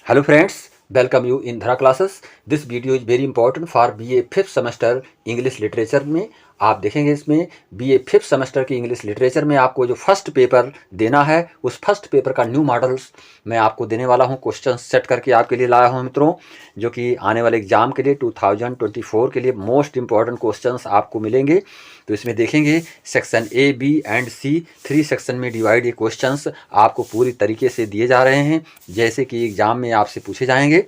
Hello friends, welcome you in Dhara classes. This video is very important for BA 5th semester English literature में। आप देखेंगे इसमें BA 5th semester की English literature में आपको जो फर्स्ट पेपर देना है उस फर्स्ट पेपर का न्यू मॉडल्स मैं आपको देने वाला हूं। क्वेश्चन सेट करके आपके लिए लाया हूं मित्रों, जो कि आने वाले एग्जाम के लिए 2024 के लिए मोस्ट इंपॉर्टेंट क्वेश्चंस आपको मिलेंगे। तो इसमें देखेंगे section A, B and C 3 section में डिवाइड ये क्वेश्चंस आपको पूरी तरीके से दिए जा रहे हैं जैसे कि एग्जाम में आपसे पूछे जाएंगे।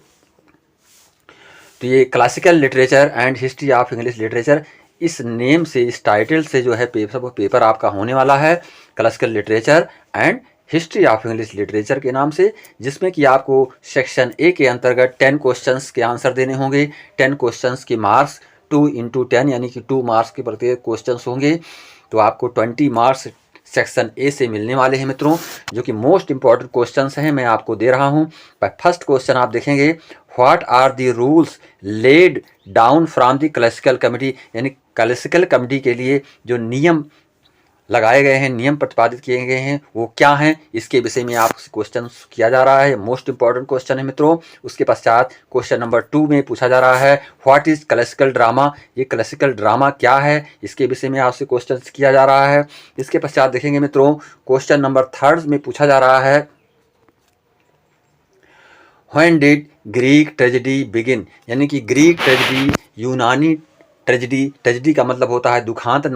तो ये classical literature and history of English literature, इस नेम से, इस टाइटल से जो है पेपर आपका होने वाला है classical literature and history of English literature के नाम से, जिसमें कि आपको सेक्शन ए के अंतर्गत 10 क्वेश्चंस के आंसर देने होंगे। 10 क्वेश्चंस के मार्क्स 2 × 10 यानी कि 2 मार्क्स के प्रत्येक क्वेश्चंस होंगे। तो आपको 20 मार्क्स सेक्शन ए से मिलने वाले हैं मित्रों, जो कि मोस्ट इंपॉर्टेंट क्वेश्चंस हैं, मैं आपको दे रहा हूं। फर्स्ट क्वेश्चन आप देखेंगे, what are the rules laid down from the classical committee, यानी क्लासिकल कमेटी के लिए जो नियम लगाए गए हैं, नियम प्रतिपादित किए गए हैं, वो क्या हैं, इसके विषय में आपसे क्वेश्चन किया जा रहा है। मोस्ट इंपॉर्टेंट क्वेश्चन है मित्रों। उसके पश्चात क्वेश्चन नंबर 2 में पूछा जा रहा है, व्हाट इज क्लासिकल ड्रामा, ये क्लासिकल ड्रामा क्या है, इसके विषय में आपसे क्वेश्चन किया जा रहा है। इसके पश्चात देखेंगे मित्रों, क्वेश्चन नंबर 3 में पूछा जा रहा है, when did Greek tragedy begin, यानी कि ग्रीक ट्रेजेडी, यूनानी ट्रेजेडी, ट्रेजेडी का मतलब होता है दुखांत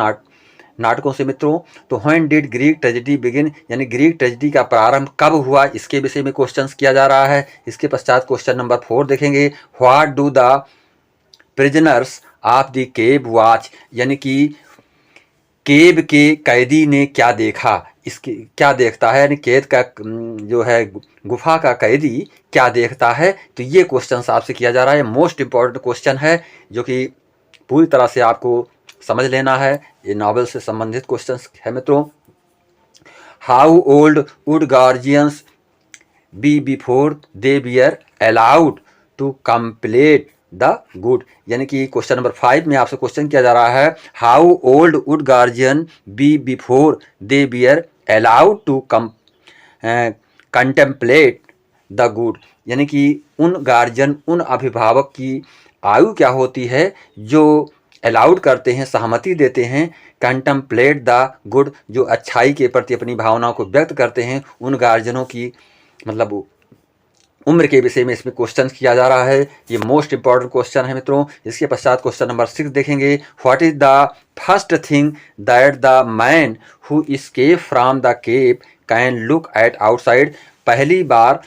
नाटकों से मित्रों। तो when did Greek tragedy begin, यानी ग्रीक ट्रेजेडी का प्रारंभ कब हुआ, इसके विषय में क्वेश्चंस किया जा रहा है। इसके पश्चात क्वेश्चन नंबर 4 देखेंगे, what do the prisoners of the cave watch, यानी कि केव के कैदी ने क्या देखा, इसके क्या देखता है, यानी कैद का जो है गुफा का कैदी क्या देखता है। तो ये क्वेश्चन आपसे किया जा रहा है। मोस्ट इंपॉर्टेंट क्वेश्चन है जो कि पूरी तरह से आपको समझ लेना है। ये नॉवेल से संबंधित क्वेश्चन है मित्रों। How old would guardians be before they bear allowed to complete the good, यानी कि क्वेश्चन नंबर 5 में आपसे क्वेश्चन किया जा रहा है, how old would guardian be before they bear allowed to contemplate the good, यानी कि उन गार्जियन, उन अभिभावक की आयु क्या होती है जो अलाउड करते हैं, सहमति देते हैं, कंटेम्पलेट द गुड, जो अच्छाई के प्रति अपनी भावनाओं को व्यक्त करते हैं, उन गार्जियनों की मतलब उम्र के विषय में इसमें क्वेश्चन किया जा रहा है। ये मोस्ट इंपॉर्टेंट क्वेश्चन है मित्रों। इसके पश्चात क्वेश्चन नंबर 6 देखेंगे, what is the first thing that the man who escape from the cave can look at outside, पहली बार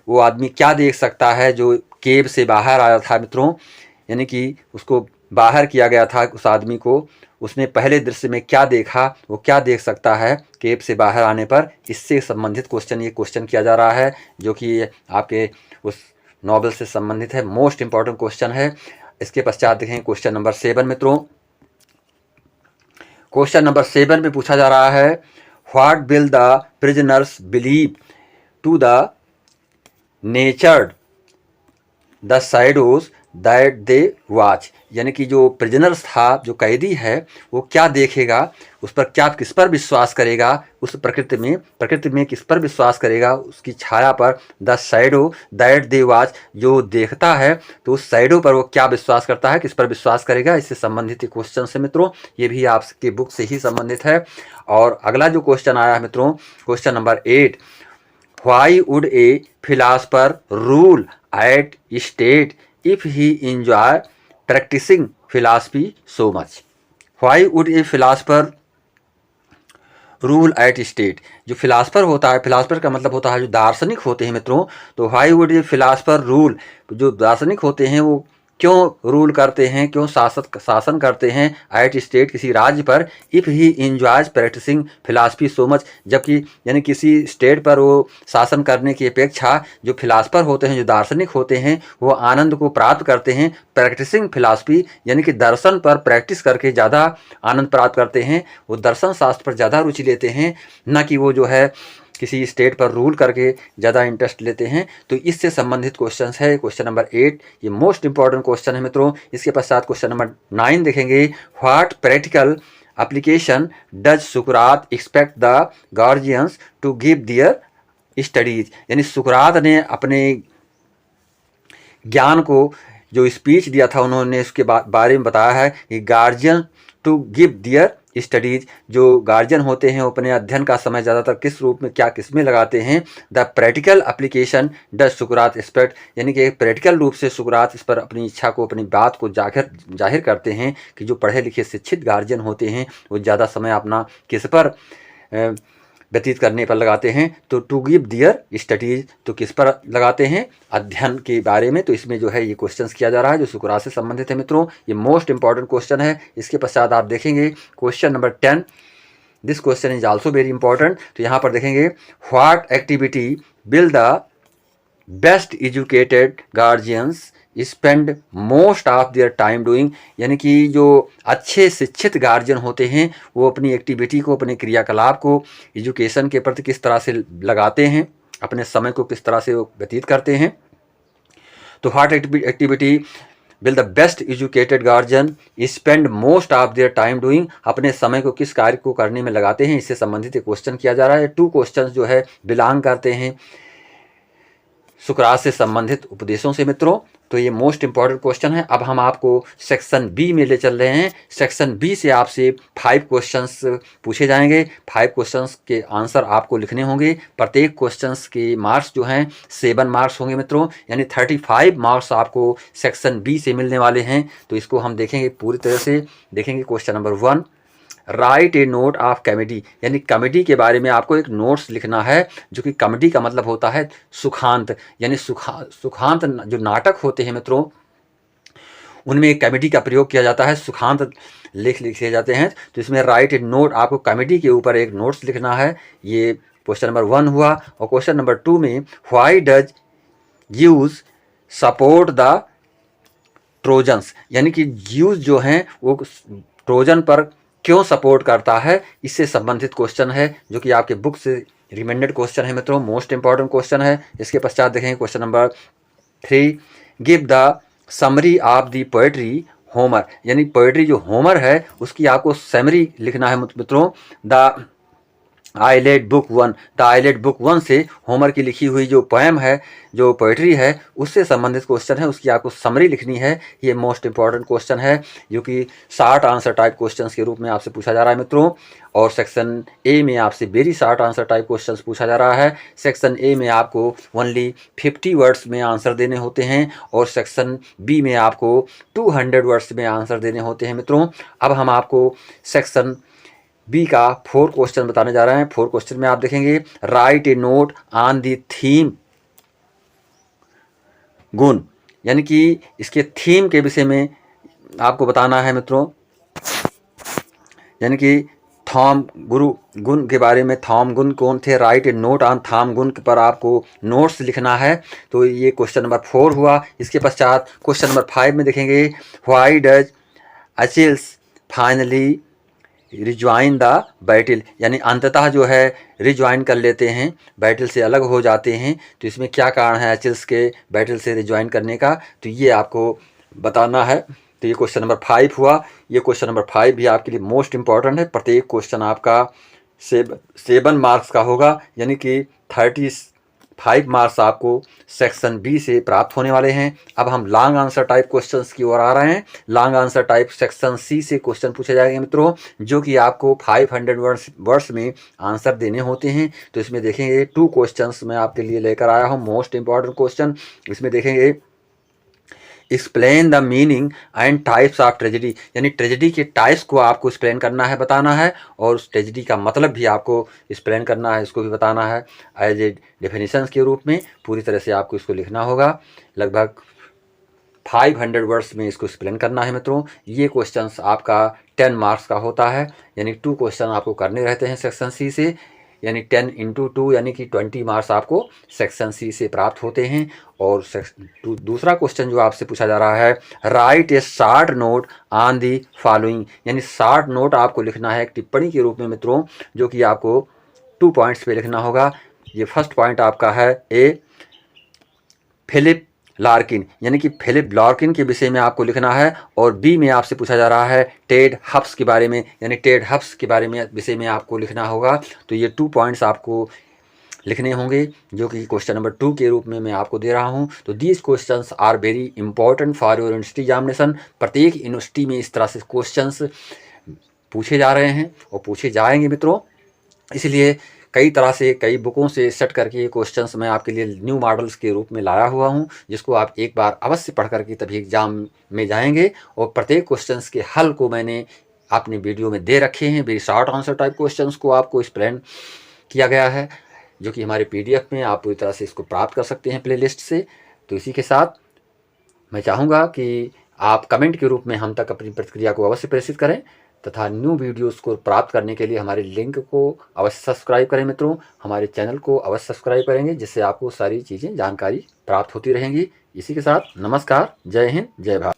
वो आदमी क्या देख सकता है जो केव से बाहर आया था मित्रों, यानी कि उसको बाहर किया गया था उस आदमी को, उसने पहले दृश्य में क्या देखा, वो क्या देख सकता है केव से बाहर आने पर, इससे संबंधित क्वेश्चन ये क्वेश्चन किया जा रहा है, जो कि आपके उस नॉवेल से संबंधित है। मोस्ट इंपॉर्टेंट क्वेश्चन है। इसके पश्चात देखें क्वेश्चन नंबर 7 मित्रों। क्वेश्चन नंबर 7 में पूछा जा रहा है, what will the prisoners believe to the natured the shadows that they watch, यानी कि जो प्रिजनर्स था, जो कैदी है, वो क्या देखेगा, उस पर क्या, किस पर विश्वास करेगा, उस प्रकृति में किस पर विश्वास करेगा, उसकी छाया पर, the shadow that they watch, जो देखता है तो उस शैडो पर वो क्या विश्वास करता है, किस पर विश्वास करेगा, इससे संबंधित क्वेश्चन है मित्रों। ये भी आपके बुक से ही संबंधित है। और अगला जो क्वेश्चन आया है मित्रों, question number 8, why would a philosopher rule at state if he enjoy practicing philosophy so much, why would a philosopher rule at state, जो फिलासफर होता है, फिलासफर का मतलब होता है जो दार्शनिक होते हैं मित्रों, तो why would a philosopher rule, जो दार्शनिक होते हैं वो क्यों रूल करते हैं, क्यों शासन करते हैं एट स्टेट, किसी राज्य पर, if he enjoys practicing philosophy so much, जबकि यानी किसी स्टेट पर वो शासन करने की अपेक्षा जो फिलासफर होते हैं, जो दार्शनिक होते हैं, वो आनंद को प्राप्त करते हैं प्रैक्टिसिंग फिलासफी, यानी कि दर्शन पर प्रैक्टिस करके ज़्यादा आनंद प्राप्त करते हैं, वो दर्शन शास्त्र पर ज़्यादा रुचि लेते हैं, न कि वो जो है किसी स्टेट पर रूल करके ज़्यादा इंटरेस्ट लेते हैं। तो इससे संबंधित क्वेश्चन है क्वेश्चन नंबर 8, ये मोस्ट इंपॉर्टेंट क्वेश्चन है मित्रों। इसके पश्चात क्वेश्चन नंबर 9 देखेंगे, व्हाट प्रैक्टिकल एप्लीकेशन डज सुकरात expect the guardians to give their studies, यानी सुकरात ने अपने ज्ञान को जो स्पीच दिया था उन्होंने उसके बारे में बताया है कि guardian to give their studies, जो गार्जियन होते हैं वो अपने अध्ययन का समय ज़्यादातर किस रूप में क्या किस में लगाते हैं। The practical application the Sukrat expect, यानी कि प्रैक्टिकल रूप से सुकरात इस पर अपनी इच्छा को अपनी बात को जाहिर करते हैं कि जो पढ़े लिखे शिक्षित गार्जियन होते हैं वो ज़्यादा समय अपना किस पर व्यतीत करने पर लगाते हैं। तो टू गिव दियर स्टडीज तो किस पर लगाते हैं, अध्ययन के बारे में। तो इसमें जो है ये क्वेश्चंस किया जा रहा है जो सुकरात से संबंधित है मित्रों, ये मोस्ट इंपॉर्टेंट क्वेश्चन है। इसके पश्चात आप देखेंगे question number 10, this question is also very important. तो यहाँ पर देखेंगे what activity will the best educated guardians spend most of their time doing, यानी कि जो अच्छे शिक्षित गार्जियन होते हैं वो अपनी एक्टिविटी को, अपने क्रियाकलाप को एजुकेशन के प्रति किस तरह से लगाते हैं, अपने समय को किस तरह से वो व्यतीत करते हैं। तो what activity will the best educated guardian spend most of their time doing, अपने समय को किस कार्य को करने में लगाते हैं, इससे संबंधित एक क्वेश्चन किया जा रहा है। 2 क्वेश्चन जो है बिलोंग करते हैं सुकरात से संबंधित उपदेशों से मित्रों। तो ये मोस्ट इंपॉर्टेंट क्वेश्चन है। अब हम आपको सेक्शन बी में ले चल रहे हैं। सेक्शन बी से आपसे 5 क्वेश्चंस पूछे जाएंगे। 5 क्वेश्चंस के आंसर आपको लिखने होंगे। प्रत्येक क्वेश्चंस के मार्क्स जो हैं 7 मार्क्स होंगे मित्रों, यानी 35 मार्क्स आपको सेक्शन बी से मिलने वाले हैं। तो इसको हम देखेंगे पूरी तरह से। देखेंगे question number 1, right A note of comedy, यानी कॉमेडी के बारे में आपको एक नोट्स लिखना है, जो कि कॉमेडी का मतलब होता है सुखांत, यानी सुखांत जो नाटक होते हैं मित्रों उनमें कॉमेडी का प्रयोग किया जाता है, सुखांत लिखे जाते हैं। तो इसमें राइट ए नोट, आपको कॉमेडी के ऊपर एक नोट्स लिखना है। ये क्वेश्चन नंबर 1 हुआ। और क्वेश्चन नंबर 2 में why does use support the trojans, यानी कि ज्यूज जो हैं वो ट्रोजन पर क्यों सपोर्ट करता है, इससे संबंधित क्वेश्चन है, जो कि आपके बुक से रिकमेंडेड क्वेश्चन है मित्रों, मोस्ट इंपॉर्टेंट क्वेश्चन है। इसके पश्चात देखेंगे question number 3, give the summary of the poetry Homer, यानी पोएट्री जो होमर है उसकी आपको समरी लिखना है मित्रों। The Iliad book 1, the Iliad book 1 से होमर की लिखी हुई जो पोएम है, जो पोएट्री है, उससे संबंधित क्वेश्चन है, उसकी आपको समरी लिखनी है। ये मोस्ट इंपॉर्टेंट क्वेश्चन है, जो कि 60 आंसर टाइप क्वेश्चंस के रूप में आपसे पूछा जा रहा है मित्रों। और सेक्शन ए में आपसे वेरी 60 आंसर टाइप क्वेश्चंस पूछा जा रहा है। सेक्शन ए में आपको ओनली 50 वर्ड्स में आंसर देने होते हैं, और सेक्शन बी में आपको 200 वर्ड्स में आंसर देने होते हैं मित्रों। अब हम आपको सेक्शन बी का 4 क्वेश्चन बताने जा रहे हैं। 4 क्वेश्चन में आप देखेंगे right A note on the theme गुण, यानी कि इसके थीम के विषय में आपको बताना है मित्रों, यानी कि थॉम गुरु गुण के बारे में। थॉम गुण कौन थे, राइट ए नोट ऑन थॉम गुण पर आपको नोट्स लिखना है। तो ये क्वेश्चन नंबर 4 हुआ। इसके पश्चात क्वेश्चन नंबर 5 में देखेंगे why does Achilles finally rejoin the battle, यानी अंततः जो है रिज्वाइन कर लेते हैं, बैटल से अलग हो जाते हैं। तो इसमें क्या कारण है अचिल्स के बैटल से रिज्वाइन करने का, तो ये आपको बताना है। तो ये क्वेश्चन नंबर 5 हुआ। ये क्वेश्चन नंबर 5 भी आपके लिए मोस्ट इंपॉर्टेंट है। प्रत्येक क्वेश्चन आपका 7 मार्क्स का होगा, यानी कि 35 मार्क्स आपको सेक्शन बी से प्राप्त होने वाले हैं। अब हम लॉन्ग आंसर टाइप क्वेश्चंस की ओर आ रहे हैं। Long answer type section C से क्वेश्चन पूछे जाएंगे मित्रों, जो कि आपको 500 वर्ड्स में आंसर देने होते हैं। तो इसमें देखेंगे 2 क्वेश्चंस मैं आपके लिए लेकर आया हूं, मोस्ट इंपॉर्टेंट क्वेश्चन। इसमें देखेंगे explain the meaning and types of tragedy, यानी ट्रेजेडी के टाइप्स को आपको एक्सप्लेन करना है, बताना है, और उस ट्रेजेडी का मतलब भी आपको एक्सप्लेन करना है, इसको भी बताना है एज ए डेफिनेशंस के रूप में। पूरी तरह से आपको इसको लिखना होगा, लगभग 500 वर्ड्स में इसको एक्सप्लेन करना है मित्रों। ये क्वेश्चंस आपका 10 मार्क्स का होता है, यानी 2 क्वेश्चन आपको करने रहते हैं सेक्शन सी से, यानी 10 × 2 यानी कि 20 मार्क्स आपको सेक्शन सी से प्राप्त होते हैं। और दूसरा क्वेश्चन जो आपसे पूछा जा रहा है right A short note on the following, यानी शॉर्ट नोट आपको लिखना है एक टिप्पणी के रूप में मित्रों, जो कि आपको 2 पॉइंट्स पे लिखना होगा। ये फर्स्ट पॉइंट आपका है ए फिलिप लार्किन, यानी कि फिलिप लार्किन के विषय में आपको लिखना है। और बी में आपसे पूछा जा रहा है टेड हब्स के बारे में, यानी टेड हब्स के बारे में विषय में आपको लिखना होगा। तो ये 2 पॉइंट्स आपको लिखने होंगे, जो कि क्वेश्चन नंबर 2 के रूप में मैं आपको दे रहा हूं। तो these questions are very important for your university examination. प्रत्येक यूनिवर्सिटी में इस तरह से क्वेश्चंस पूछे जा रहे हैं और पूछे जाएंगे मित्रों, इसलिए कई तरह से कई बुकों से सेट करके ये क्वेश्चंस मैं आपके लिए न्यू मॉडल्स के रूप में लाया हुआ हूँ, जिसको आप एक बार अवश्य पढ़ करके तभी एग्जाम में जाएंगे। और प्रत्येक क्वेश्चंस के हल को मैंने अपने वीडियो में दे रखे हैं। Very short answer type questions को आपको एक्सप्लेन किया गया है, जो कि हमारे PDF में आप पूरी तरह से इसको प्राप्त कर सकते हैं प्लेलिस्ट से। तो इसी के साथ मैं चाहूँगा कि आप कमेंट के रूप में हम तक अपनी प्रतिक्रिया को अवश्य प्रेषित करें, तथा न्यू वीडियोस को प्राप्त करने के लिए हमारे लिंक को अवश्य सब्सक्राइब करें मित्रों। हमारे चैनल को अवश्य सब्सक्राइब करेंगे, जिससे आपको सारी चीज़ें जानकारी प्राप्त होती रहेंगी। इसी के साथ नमस्कार, जय हिंद, जय भारत।